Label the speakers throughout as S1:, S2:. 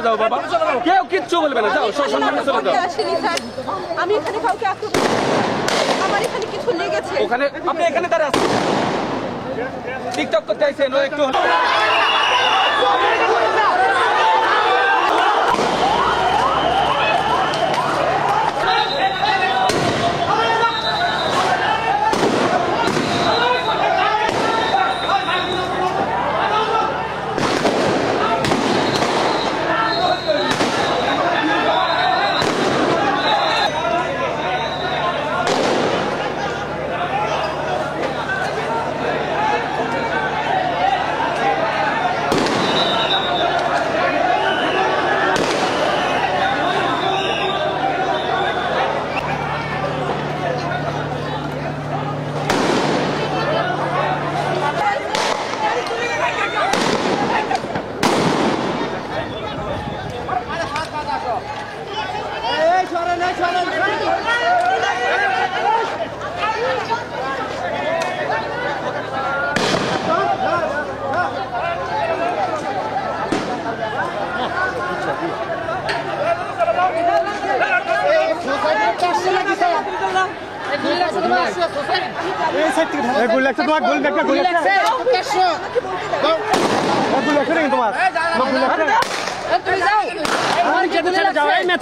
S1: যাও বাবা, কেউ কিচ্ছু বলবে না, যাও সসম্মানে চলে যাও।
S2: আমি এখানে কাউকে আক্রমণ, আমার এখানে কিছু লেগেছে।
S1: ওখানে আপনি এখানে দাঁড়িয়ে আছেন, টিকটক করতে আইছেন, ও একটু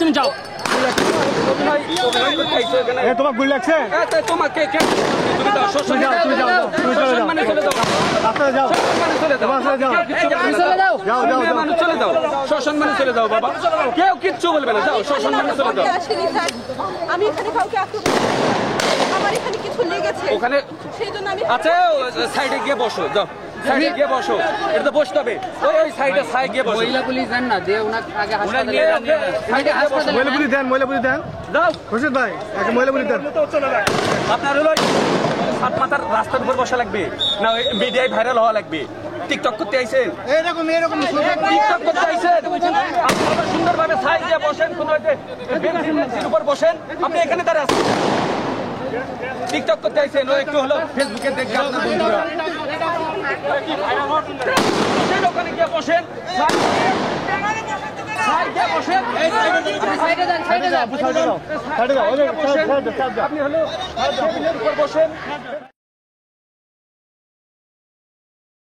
S3: তুমি যাও
S4: তোমার গুলি লাগছে,
S1: তোমাকে সসম্মানে চলে যাও বাবা, কেউ কিচ্ছু বলবে না, যাও সসম্মানে চলে যাও।
S2: আমি এখানে কাউকে আক্রমণ, আমার এখানে কিছু লেগেছে।
S1: ওখানে আচ্ছা, সাইডে গিয়ে বসো, যাও সাইডে গিয়ে বসো, এটা তো বসতে হবে, ওই সাইডে সাইড গিয়ে বসো।
S3: মহিলা পুলিশ দেন না, দিয়ে ওনাকে আগে হাসপাতালে
S4: মহিলা পুলিশ দেন, মহিলা পুলিশ দেন,
S1: যাও
S4: খুশিদ ভাই একটা মহিলা পুলিশ দেন।
S1: আপনার হলো সাত মাথার রাস্তার উপর বসা লাগবে না, ওই মিডিয়ায় ভাইরাল হওয়া লাগবে? টিকটক করতে আইছেন, টিকটক করতে আইছেন, আপনারা সুন্দরভাবে সাইড দিয়ে বসেন, কোনো বেঞ্চির উপর বসেন, আপনি এখানে দাঁড়িয়ে আছেন, টিকটক করতে আইছেন, ও একটু হলো ফেসবুকে দেখবে আপনার বন্ধুরা, ওখানে গিয়ে বসেন, আপনি হলো বসেন।